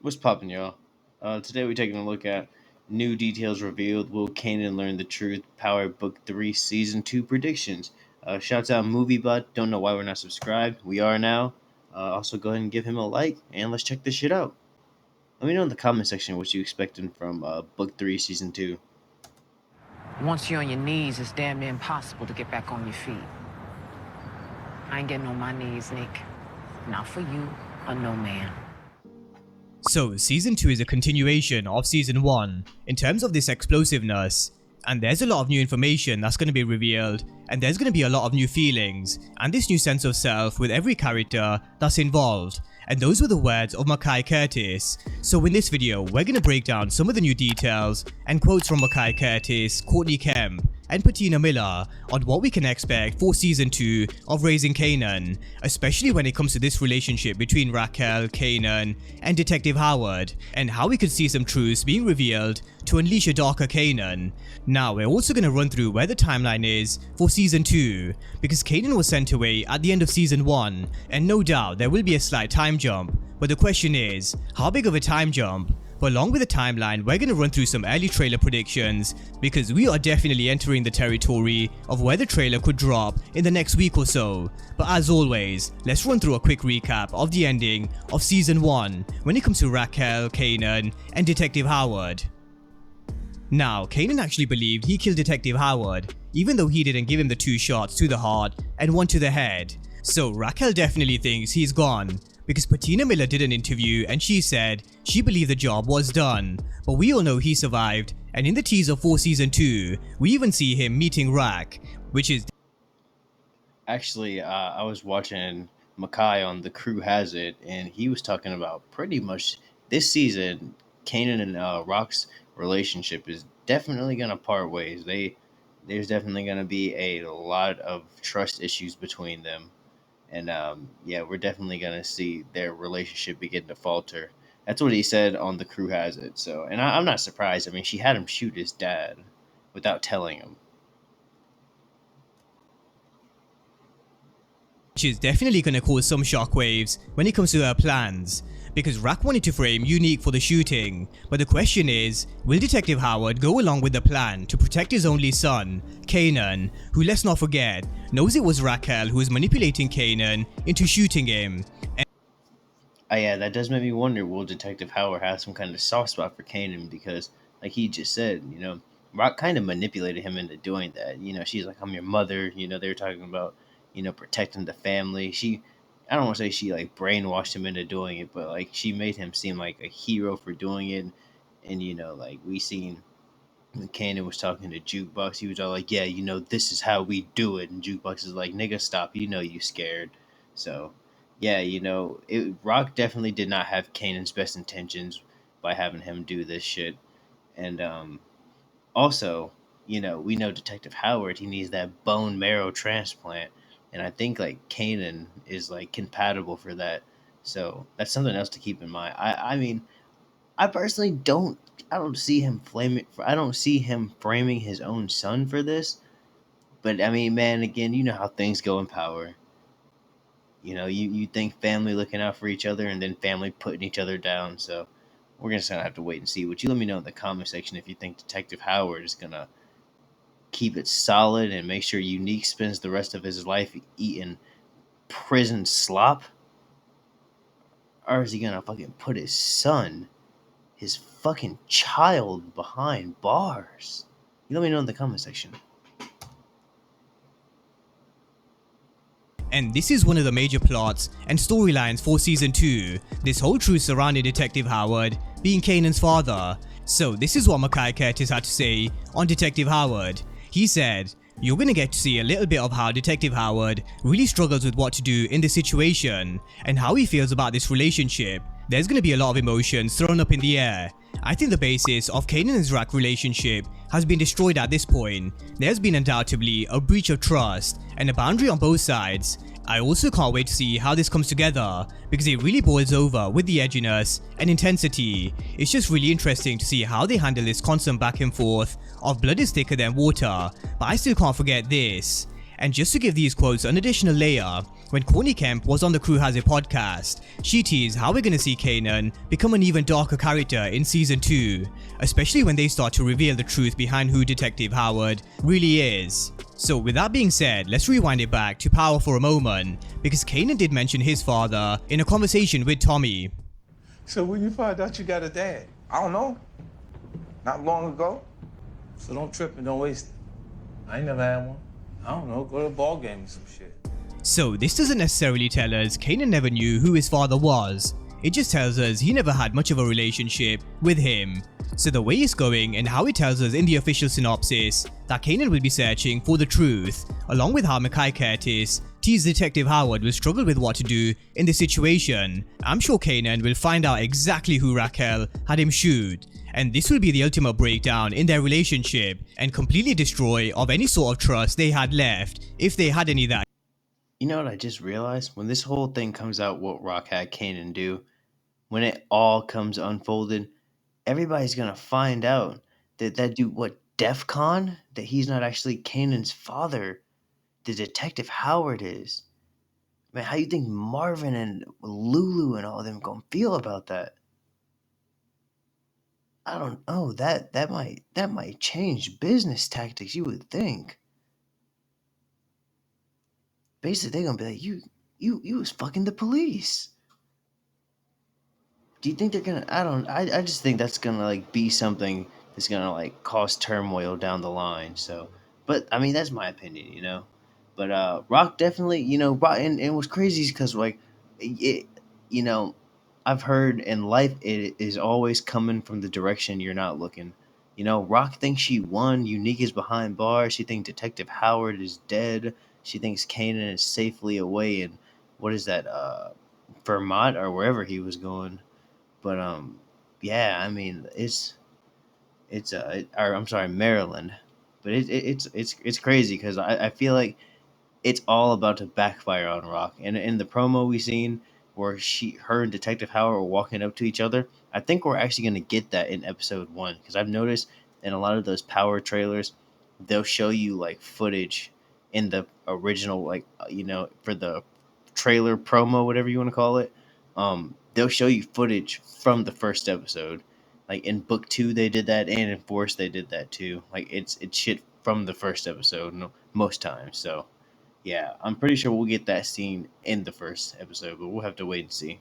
What's poppin', y'all? Today we're taking a look at new details revealed. Will Kanan learn the truth? Power Book 3 Season 2 predictions. Shouts out Movie Butt. Don't know why we're not subscribed. We are now. Also, go ahead and give him a like, and let's check this shit out. Let me know in the comment section what you expecting from Book 3 Season 2. Once you're on your knees, it's damn near impossible to get back on your feet. I ain't getting on my knees, Nick. Not for you or no man. So, Season 2 is a continuation of Season 1 in terms of this explosiveness, and there's a lot of new information that's going to be revealed, and there's going to be a lot of new feelings, and this new sense of self with every character that's involved. And those were the words of Mackay Curtis. So in this video, we're going to break down some of the new details and quotes from Mackay Curtis, Courtney Kemp, and Patina Miller on what we can expect for Season 2 of Raising Kanan, especially when it comes to this relationship between Raquel, Kanan, and Detective Howard, and how we could see some truths being revealed to unleash a darker Kanan. Now, we're also going to run through where the timeline is for Season 2, because Kanan was sent away at the end of Season 1, and no doubt there will be a slight time jump, but the question is, how big of a time jump? But along with the timeline, we're going to run through some early trailer predictions, because we are definitely entering the territory of where the trailer could drop in the next week or so. But as always, let's run through a quick recap of the ending of Season 1 when it comes to Raquel, Kanan, and Detective Howard. Now, Kanan actually believed he killed Detective Howard, even though he didn't give him the 2 shots to the heart and 1 to the head. So Raquel definitely thinks he's gone, because Patina Miller did an interview and she said she believed the job was done, but we all know he survived, and in the teaser for Season 2, we even see him meeting Rack, which is... Actually, I was watching Mackay on The Crew Has It, and he was talking about pretty much this season, Kanan and Rock's relationship is definitely going to part ways. There's definitely going to be a lot of trust issues between them. And yeah, we're definitely gonna see their relationship begin to falter. That's what he said on The Crew Has It. So, and I'm not surprised. I mean, she had him shoot his dad without telling him. which is definitely going to cause some shockwaves when it comes to her plans, because Rack wanted to frame Unique for the shooting, but the question is, will Detective Howard go along with the plan to protect his only son, Kanan, who, let's not forget, knows it was Raquel who was manipulating Kanan into shooting him? Yeah, that does make me wonder, will Detective Howard have some kind of soft spot for Kanan? Because, like he just said, Rock kind of manipulated him into doing that. She's like, I'm your mother. They were talking about, protecting the family. I don't want to say she like brainwashed him into doing it, but like she made him seem like a hero for doing it. And, like we seen when Kanan was talking to Jukebox, he was all like, yeah, this is how we do it. And Jukebox is like, nigga, stop. You scared. So, yeah, Rock definitely did not have Kanan's best intentions by having him do this shit. And also, we know Detective Howard, he needs that bone marrow transplant. And I think like Kanan is like compatible for that. So that's something else to keep in mind. I mean, I personally don't. I don't see him flaming. I don't see him framing his own son for this. But I mean, man, again, you know how things go in power. You think family looking out for each other, and then family putting each other down. So we're just gonna have to wait and see. Would you let me know in the comment section if you think Detective Howard is gonna keep it solid and make sure Unique spends the rest of his life eating prison slop, or is he gonna fucking put his son, his fucking child, behind bars? You let me know in the comment section. And this is one of the major plots and storylines for Season 2, this whole truth surrounding Detective Howard being Kanan's father. So this is what Mackay Curtis had to say on Detective Howard. He said, "You're gonna get to see a little bit of how Detective Howard really struggles with what to do in this situation, and how he feels about this relationship. There's gonna be a lot of emotions thrown up in the air. I think the basis of Kanan and Rack relationship has been destroyed at this point. There's been undoubtedly a breach of trust and a boundary on both sides. I also can't wait to see how this comes together, because it really boils over with the edginess and intensity. It's just really interesting to see how they handle this constant back and forth of blood is thicker than water, but I still can't forget this." And just to give these quotes an additional layer, when Courtney Kemp was on the Crew Has a Podcast, she teased how we're gonna see Kanan become an even darker character in season 2, especially when they start to reveal the truth behind who Detective Howard really is. So with that being said, let's rewind it back to Power for a moment, because Kanan did mention his father in a conversation with Tommy. So when you find out you got a dad? I don't know. Not long ago. So don't trip and don't waste it. I ain't never had one. I don't know, go to a ball game or some shit. So this doesn't necessarily tell us Kanan never knew who his father was. It just tells us he never had much of a relationship with him. So the way it's going and how it tells us in the official synopsis that Kanan will be searching for the truth, along with how Mackay Curtis teased Detective Howard will struggle with what to do in this situation. I'm sure Kanan will find out exactly who Raquel had him shoot, and this will be the ultimate breakdown in their relationship and completely destroy of any sort of trust they had left, if they had any that. You know what I just realized? When this whole thing comes out, what Rock had Kanan do, when it all comes unfolded, everybody's gonna find out that that dude, what, DEF CON? That he's not actually Kanan's father. The Detective Howard is. Man, how you think Marvin and Lulu and all of them gonna feel about that? I don't know. That might change business tactics, you would think. Basically, they're gonna be like, you was fucking the police. Do you think they're gonna? I just think that's gonna like be something that's gonna like cause turmoil down the line. So, but I mean that's my opinion, you know. But Rock definitely, you know, Rock, and what's crazy is because like it, you know, I've heard in life it is always coming from the direction you're not looking. You know, Rock thinks she won. Unique is behind bars. She thinks Detective Howard is dead. She thinks Kanan is safely away in what is that, Vermont or wherever he was going. But yeah, I mean or I'm sorry, Maryland. But it's crazy because I feel like it's all about to backfire on Rock. And in the promo we seen where her and Detective Howard were walking up to each other, I think we're actually gonna get that in episode 1 because I've noticed in a lot of those Power trailers, they'll show you like footage in the original, like you know, for the trailer promo, whatever you want to call it. They'll show you footage from the first episode. Like in book 2 they did that, and in Force they did that too. Like it's shit from the first episode most times. So yeah, I'm pretty sure we'll get that scene in the first episode, but we'll have to wait and see.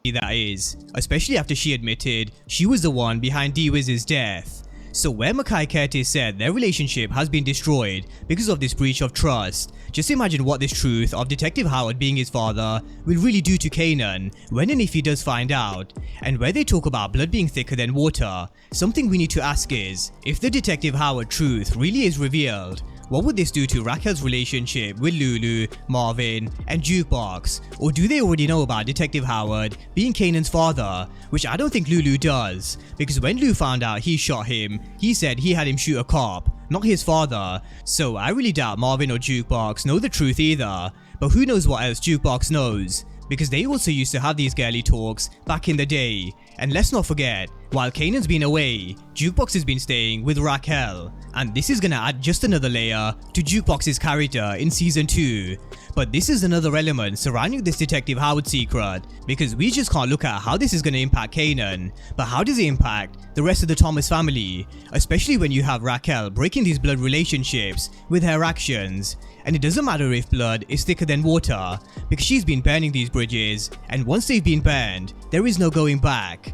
That is, especially after she admitted she was the one behind D-Wiz's death. So where Mackay Curtis said their relationship has been destroyed because of this breach of trust, just imagine what this truth of Detective Howard being his father will really do to Kanan when and if he does find out. And where they talk about blood being thicker than water, something we need to ask is, if the Detective Howard truth really is revealed, what would this do to Raquel's relationship with Lulu, Marvin, and Jukebox? Or do they already know about Detective Howard being Kanan's father? Which I don't think Lulu does, because when Lou found out he shot him, he said he had him shoot a cop, not his father. So I really doubt Marvin or Jukebox know the truth either. But who knows what else Jukebox knows, because they also used to have these girly talks back in the day. And let's not forget, while Kanan's been away, Jukebox has been staying with Raquel, and this is gonna add just another layer to Jukebox's character in season 2. But this is another element surrounding this Detective Howard secret, because we just can't look at how this is gonna impact Kanan, but how does it impact the rest of the Thomas family, especially when you have Raquel breaking these blood relationships with her actions. And it doesn't matter if blood is thicker than water, because she's been burning these bridges, and once they've been burned, there is no going back.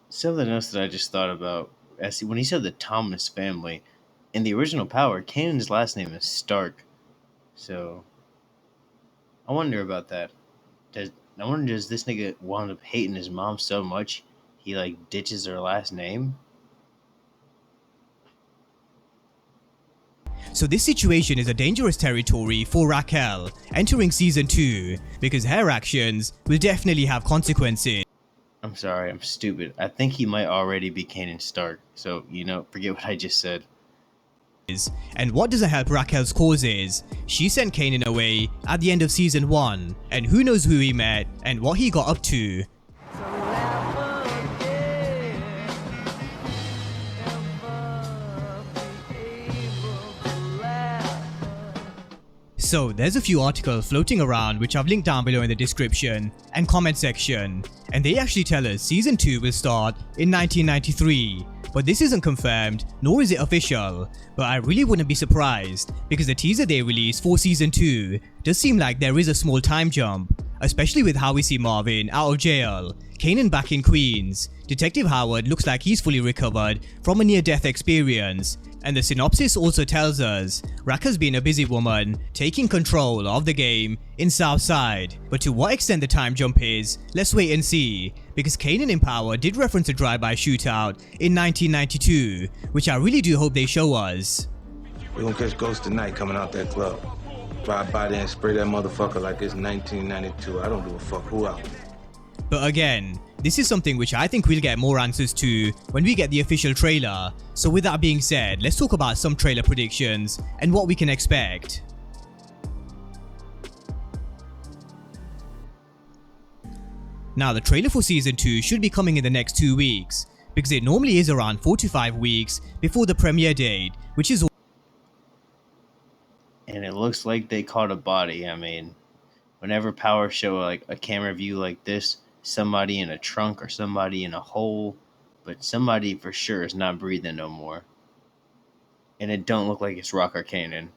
Something else that I just thought about, when he said the Thomas family, in the original Power, Kanan's last name is Stark. So I wonder about that. Does this nigga wind up hating his mom so much he like ditches her last name? So this situation is a dangerous territory for Raquel entering season 2, because her actions will definitely have consequences. I'm sorry, I'm stupid. I think he might already be Kanan Stark. So, you know, forget what I just said. And what doesn't help Raquel's cause is, she sent Kanan away at the end of season 1, and who knows who he met and what he got up to. So there's a few articles floating around which I've linked down below in the description and comment section, and they actually tell us season 2 will start in 1993, but this isn't confirmed nor is it official, but I really wouldn't be surprised because the teaser they released for season 2 does seem like there is a small time jump, especially with how we see Marvin out of jail, Kanan back in Queens, Detective Howard looks like he's fully recovered from a near-death experience, and the synopsis also tells us Rack has been a busy woman taking control of the game in Southside. But to what extent the time jump is, let's wait and see, because Kanan in Power did reference a drive-by shootout in 1992, which I really do hope they show us. We're gonna catch Ghost tonight coming out that club. Ride by there and spray that motherfucker like it's 1992. I don't give a fuck who out. But again, this is something which I think we'll get more answers to when we get the official trailer. So with that being said, let's talk about some trailer predictions and what we can expect. Now the trailer for season 2 should be coming in the next 2 weeks, because it normally is around 4 to 5 weeks before the premiere date, which is... And it looks like they caught a body. I mean, whenever Power show like a camera view like this, somebody in a trunk or somebody in a hole, but somebody for sure is not breathing no more. And it don't look like it's Rock or Kanan.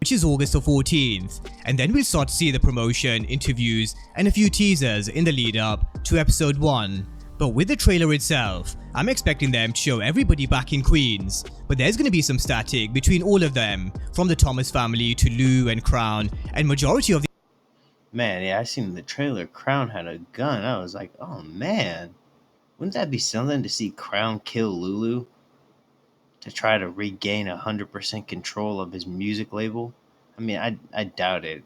Which is August the 14th, and then we'll start to see the promotion, interviews, and a few teasers in the lead up to episode 1. But with the trailer itself, I'm expecting them to show everybody back in Queens, but there's gonna be some static between all of them, from the Thomas family to Lou and Crown, and majority of the... Man, yeah, I seen the trailer. Crown had a gun. I was like, oh man, wouldn't that be something to see Crown kill Lulu to try to regain 100% control of his music label? I mean, I doubt it.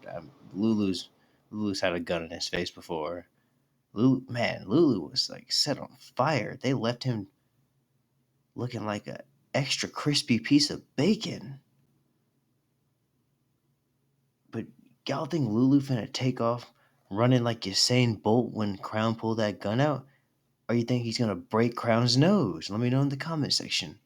Lulu's had a gun in his face before. Lulu was like set on fire. They left him looking like a extra crispy piece of bacon. But y'all think Lulu finna take off running like Usain Bolt when Crown pulled that gun out? Or you think he's gonna break Crown's nose? Let me know in the comment section.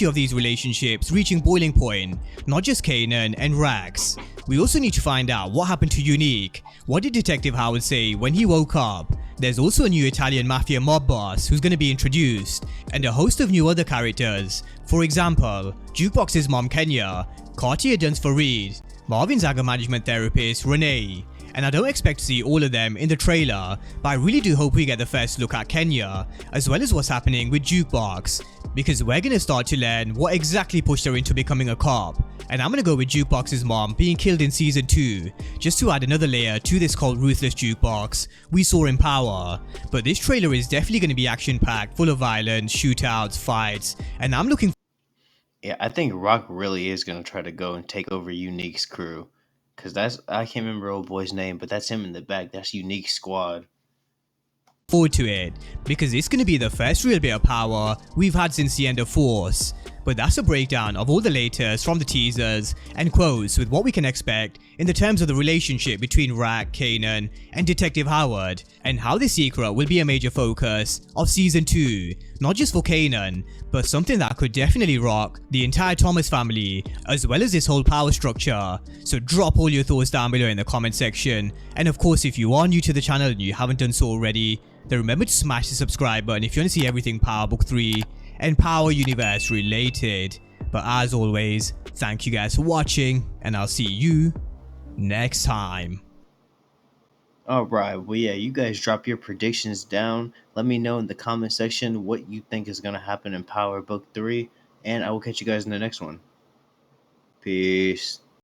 Of these relationships reaching boiling point, not just Kanan and Rax. We also need to find out what happened to Unique. What did Detective Howard say when he woke up? There's also a new Italian mafia mob boss who's going to be introduced, and a host of new other characters. For example, Jukebox's mom Kenya, Cartier Duns Farid, Marvin's anger management therapist Renee. And I don't expect to see all of them in the trailer, but I really do hope we get the first look at Kenya, as well as what's happening with Jukebox, because we're gonna start to learn what exactly pushed her into becoming a cop. And I'm gonna go with Jukebox's mom being killed in season 2, just to add another layer to this called Ruthless Jukebox we saw in Power. But this trailer is definitely gonna be action-packed, full of violence, shootouts, fights, and I'm looking... Yeah, I think Rock really is gonna try to go and take over Unique's crew. Because I can't remember old boy's name, but that's him in the back. That's Unique Squad. Forward to it, because it's going to be the first real bit of power we've had since the end of Force. But that's a breakdown of all the latest from the teasers and quotes with what we can expect in the terms of the relationship between Rack, Kanan, and Detective Howard, and how this secret will be a major focus of season 2, not just for Kanan, but something that could definitely rock the entire Thomas family, as well as this whole power structure. So drop all your thoughts down below in the comment section, and of course if you are new to the channel and you haven't done so already, then remember to smash the subscribe button if you want to see everything Power Book 3 and Power Universe related. But as always, thank you guys for watching, and I'll see you next time. Alright, well yeah, you guys drop your predictions down. Let me know in the comment section what you think is going to happen in Power Book 3, and I will catch you guys in the next one. Peace.